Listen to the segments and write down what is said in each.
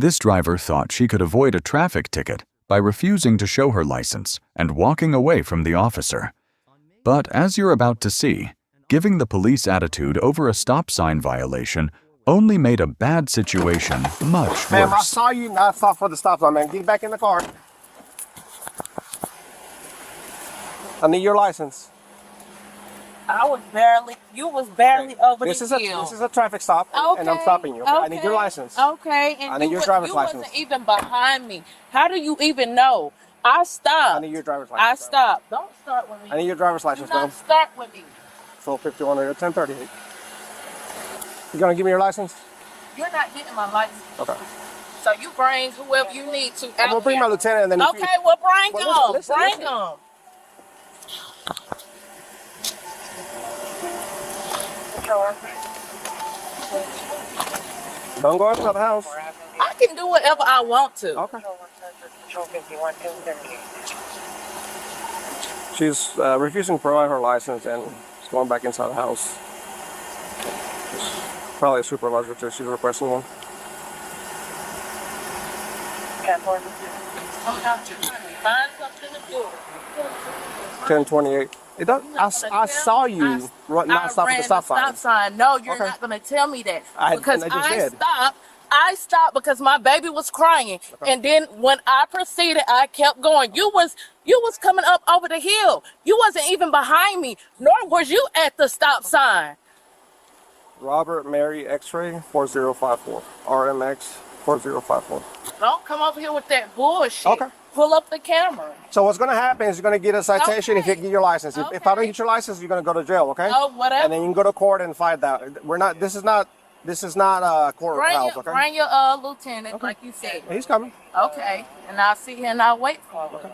This driver thought she could avoid a traffic ticket by refusing to show her license and walking away from the officer. But as you're about to see, giving the police attitude over a stop sign violation only made a bad situation much worse. Ma'am, I saw you not stop for the stop sign, man. Get back in the car. I need your license. You was barely over the hill. This is a traffic stop, and I'm stopping you. Okay? I need your license. Okay, and I need your driver's license. You wasn't even behind me. How do you even know? I stopped. I need your driver's license. I stopped. Don't start with me. I need your driver's license, Do not start with me. 1251 or 1038. You gonna give me your license? You're not getting my license. Okay. So you bring whoever you need to. I'm gonna bring my lieutenant, and then. Okay, well bring them. Listen. Bring them. Don't go outside the house. I can do whatever I want to. Okay. She's refusing to provide her license and she's going back inside the house. Probably a supervisor too. She's requesting one. Find something to do. 1028. It does. I saw you not stop at the stop sign. No, you're not going to tell me that. Because I stopped. I stopped because my baby was crying. Okay. And then when I proceeded, I kept going. You was coming up over the hill. You wasn't even behind me, nor was you at the stop sign. Robert Mary X-ray 4054. RMX 4054. Don't come over here with that bullshit. Okay. Pull up the camera. So what's going to happen is you're going to get a citation if you get your license. If I don't get your license, you're going to go to jail, okay? Oh, whatever. And then you can go to court and fight that. This is not a court of health, okay? Bring your lieutenant, like you said. He's coming. Okay. And I'll see him and I'll wait for him. Okay.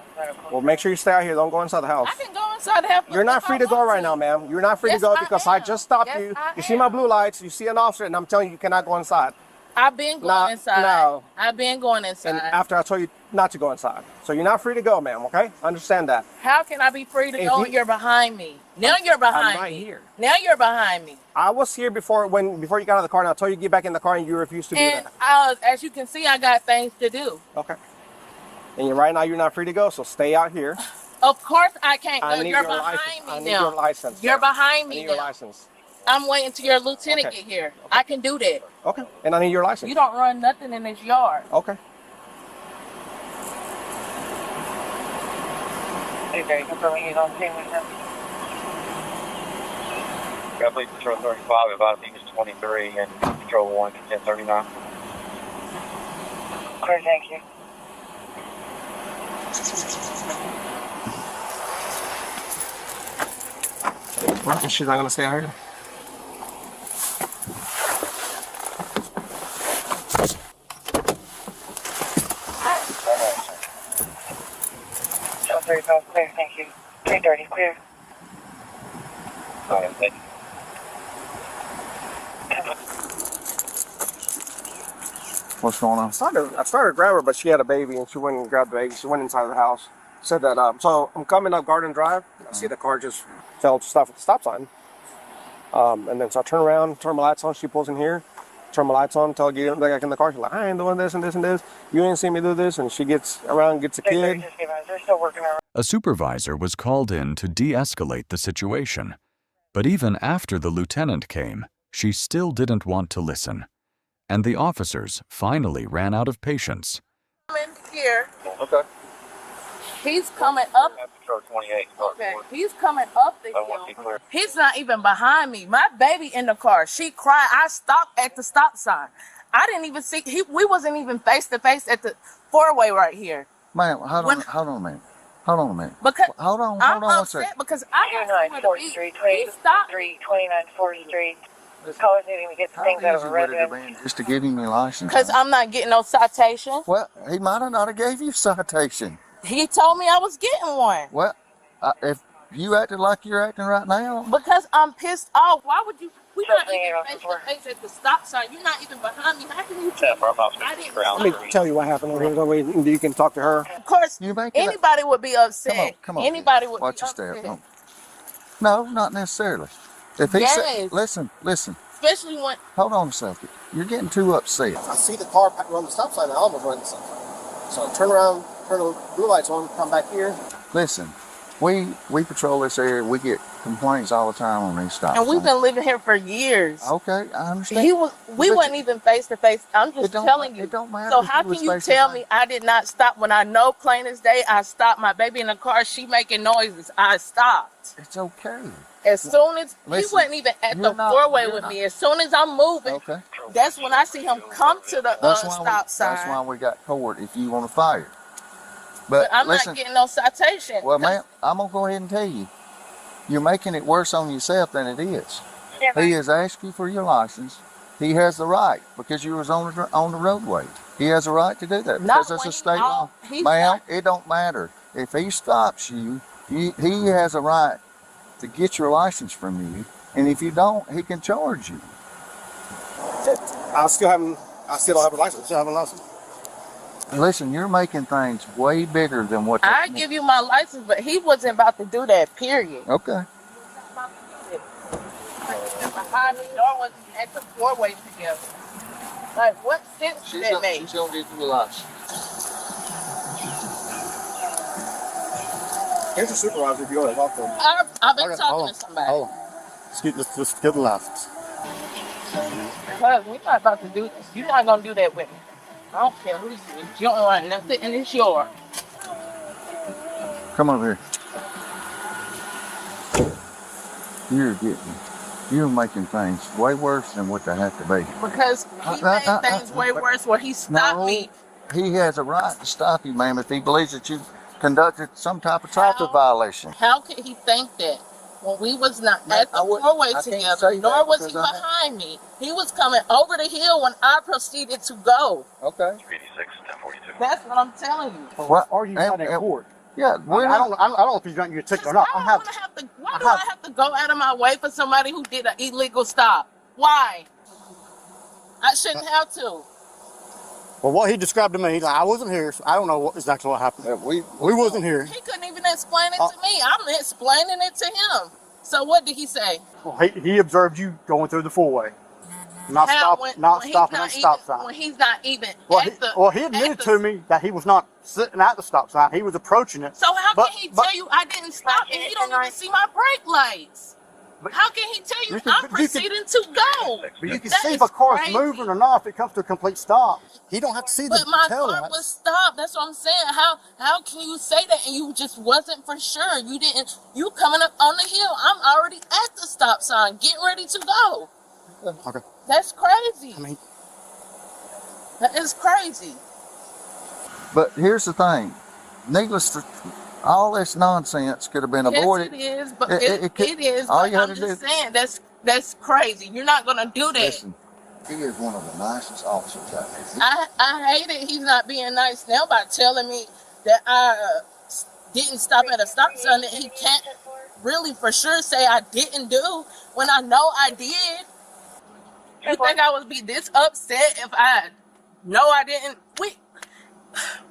Well, make sure you stay out here. Don't go inside the house. I can go inside the house. You're not free to go right now, ma'am. You're not free to go because I just stopped you. You see my blue lights. You see an officer, and I'm telling you, you cannot go inside. I've been going inside. No. I've been going inside. And after I told you not to go inside. So you're not free to go, ma'am, okay? Understand that. How can I be free to go when you're behind me? Now you're behind me. I'm right here. Now you're behind me. I was here before you got out of the car, and I told you to get back in the car, and you refused to do that. As you can see, I got things to do. Okay. And right now you're not free to go, so stay out here. Of course I can't go. You're behind me now. I need your license. You're behind me now. I need your license. I'm waiting till your lieutenant get here. Okay. I can do that. Okay. And I need your license. You don't run nothing in this yard. Okay. Okay, confirming he's on scene with him. Got police patrol 35, about Venus 23, and patrol 1 to 1039. Clear, thank you. Well, she's not going to stay out here. Show 35, clear, thank you. 330, clear. Alright, thank you. What's going on? I started to grab her, but she had a baby and she went and grabbed the baby. She went inside the house. Said that, so I'm coming up Garden Drive. I see the car just fell to stop at the stop sign. And then so I turn around, turn my lights on. She pulls in here, turn my lights on, tell her get back in the car. She's like, I ain't doing this and this and this. You ain't seen me do this. And she gets around, gets a kid. They're still working around. A supervisor was called in to de-escalate the situation. But even after the lieutenant came, she still didn't want to listen. And the officers finally ran out of patience. I'm in here. Okay. He's coming up. Patrol 28. Okay. He's coming up the hill. He's not even behind me. My baby in the car. She cried. I stopped at the stop sign. I didn't even see. We wasn't even face to face at the four-way right here. Ma'am, hold on a minute. Hold on a minute. Because hold on one second. Because I got 4th Street, 29 4th Street. Callers needing to get the things out of a residence. Just to give him your license. Because I'm not getting no citation. Well, he might have not have gave you a citation. He told me I was getting one. Well, if you acted like you're acting right now. Because I'm pissed off. Why would you? We not even face to face at the stop sign. You're not even behind me. How can you tell? Let me tell you what happened over here. That way you can talk to her. Of course, anybody would be upset. Come on. Anybody would Watch be your upset. step. No, not necessarily. If he said, listen. Especially when. Hold on a second. You're getting too upset. I see the car run the stop sign. I almost run the stop sign. So I turn around, turn the blue lights on, come back here. Listen, we patrol this area. We get complaints all the time on these stop And we've signs. been living here for years. Okay, I understand. We But wasn't even face to face. I'm just telling you. It don't matter. So if how you was can you face to tell face. me I did not stop when I know plain as day I stopped my baby in the car, she making noises. I stopped. It's okay. As soon as he Listen, wasn't even at the you're not- four-way you're with not. me, as soon as I'm moving, Okay. that's when I see him come to the That's why stop sign. That's why we got court if you want to fight. But I'm listen, not getting no citation. well, ma'am, I'm gonna go ahead and tell you, you're making it worse on yourself than it is. He has asked you for your license. He has the right because you was on the roadway. He has a right to do that Not because that's when a state law. he's Ma'am, not- it don't matter if he stops you. He has a right to get your license from you, and if you don't, he can charge you. I still don't have a license. Still have a license. Listen, you're making things way bigger than what. I give you my license, but he wasn't about to do that, period. Okay. Behind me, nor was at the four-way together. Like, what sense did that make? She's gonna get you a license. Here's the supervisor if you want to talk to him. I've been talking to somebody. Hold on. Let's get the license. Because we're not about to do this. You're not going to do that with me. I don't care who this is. You don't want nothing, and it's yours. Come over here. You're making things way worse than what they have to be. Because he made things way worse where he stopped me. He has a right to stop you, ma'am, if he believes that you conducted some type of traffic violation. How could he think that? When we was not at the I can't four-way say together, that nor was he because behind me. He was coming over the hill when I proceeded to go. Okay. 86, 1042. That's what I'm telling you. What? Or you had in court. Yeah, I don't know if he's gotten you a ticket or not. Why do I have to go out of my way for somebody who did an illegal stop? Why? I shouldn't have to. Well, what he described to me, he's like, I wasn't here, so I don't know exactly what happened. We wasn't here. He couldn't even explain it to me. I'm explaining it to him. So what did he say? Well, he observed you going through the four-way, not stopping at the stop sign. When he's not even He admitted to me that he was not sitting at the stop sign. He was approaching it. So how can he tell you I didn't stop and he don't even see my brake lights? How can he tell you I'm proceeding to go? But you can That see is if a car's crazy. moving or not if it comes to a complete stop. He don't have to see But my tail car lights. was stopped. That's what I'm saying. How can you say that and you just wasn't for sure? You coming up on the hill. I'm already at the stop sign, getting ready to go. Okay. That's crazy. I mean, That is crazy. But here's the thing. Needless to... All this nonsense could have been avoided. Yes, it is, but It it is. all But you had I'm to just do- saying that's crazy. You're not gonna do that. Listen, he is one of the nicest officers out there. I hate it. He's not being nice now by telling me that I didn't stop at a stop sign that he can't really for sure say I didn't do when I know I did. You think I would be this upset if I know I didn't?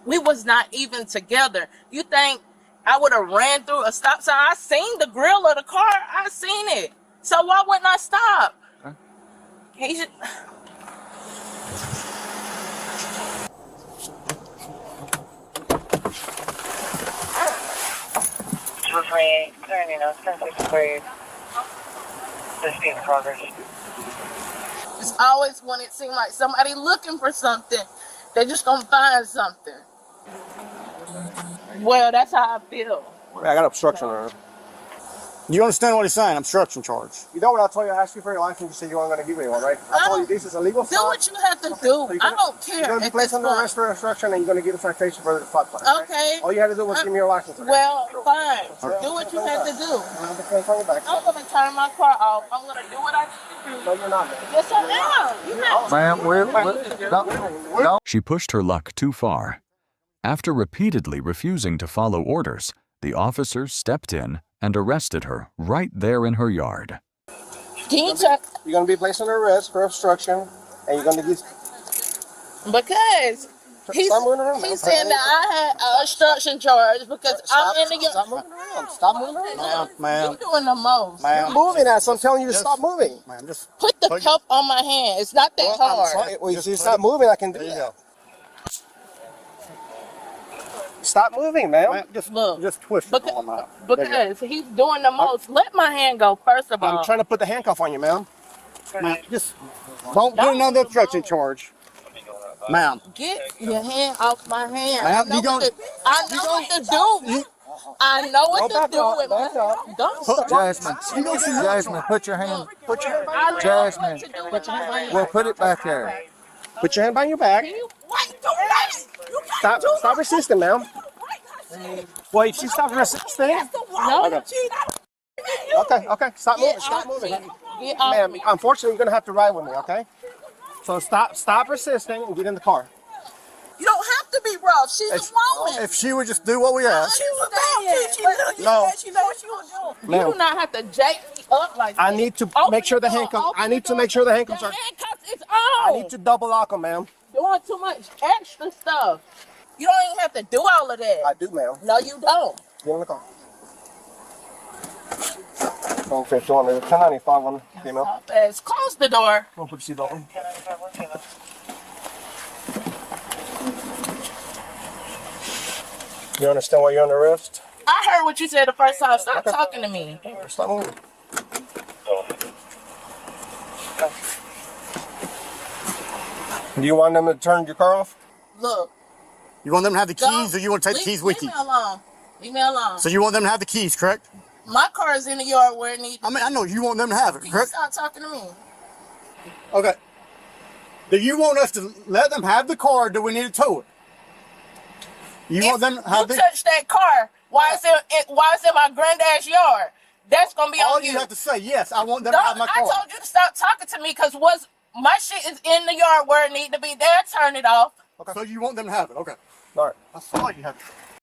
We was not even together. You think I would have ran through a stop sign? I seen the grill of the car. I seen it. So why wouldn't I stop? Huh? He should. It's 1063. Dispute in progress. It's always when it seems like somebody looking for something, they're just gonna find something. Well, that's how I feel. I got obstruction on it. You understand what he's saying? Obstruction charge. You know what I told you? I asked you for your license. You said you weren't going to give me one, right? I told you this is a legal Do stop. what you have to do. I don't care. You're going to be at placed this under point. arrest for obstruction, and you're going to get a citation for the stop sign. Okay. All you had to do was give me your license. Well, fine. Do what you have to do. I'm I'm gonna turn my car off. I'm gonna do what I need to do. No, you're not. Yes, I am. You have Ma'am, don't. She pushed her luck too far. After repeatedly refusing to follow orders, the officers stepped in and arrested her right there in her yard. Can you check? You're going to be placed under arrest for obstruction, and you're going to get... Because He's moving around. saying that I had an obstruction charge because I'm in the Stop moving around. Stop moving around. Ma'am. You're doing the most. You're moving at, so I'm telling you to stop moving. Ma'am, just Put the cup on my hand. It's not that hard. Well, if you stop moving, I can do that. Stop moving, ma'am. Look, just twist because, your arm out. because he's doing the most. Let my hand go, first of all. I'm trying to put the handcuff on you, ma'am. Ma'am, just don't get another obstruction charge. Ma'am. Get your hand off my hand. Ma'am, I know what to do. I know what to do with my hand. Don't Jasmine, Jasmine, put your hand. Put your hand I know Jasmine. what to do with my hand. Well, put it back there. Put your hand behind your back. Stop resisting, ma'am. Wait, she stopped resisting. No. Okay. Stop moving. Stop moving. Get off Ma'am, me. unfortunately, you're gonna have to ride with me, okay? So stop resisting and get in the car. You don't have to be rough. She's a woman. If she would just do what we asked. She was about to. No. She know what she was doing. Ma'am. You do not have to jack me up like that. I need to Open make sure the door, handcuffs. open I need the to door. make sure the handcuffs The are. handcuffs is I on. need to double lock them, ma'am. Doing too much extra stuff. You don't even have to do all of that. I do, ma'am. No, you don't. Get in the car. Okay, so on the 1095 on the female. Stop ass. Close the door. We'll put your seatbelt on. You understand why you're on the wrist? I heard what you said the first time. Stop talking to me. Stop moving. Do you want them to turn your car off? Look. You want them to have the Go. keys, or you want to take the keys with you? Leave me alone. Leave me alone. So you want them to have the keys, correct? My car is in the yard where it needs to I mean, I know you want them to have it, be. correct? Stop talking to me. Okay. Do you want us to let them have the car, or do we need to tow it? You want them to have you the... touch that car, why is it my granddad's yard? That's gonna be All on you you. have to say, yes, I want them to have my I car. told you to stop talking to me because my shit is in the yard where it need to be. There, turn it off. Okay. So you want them to have it, okay. All right. That's all you have to say.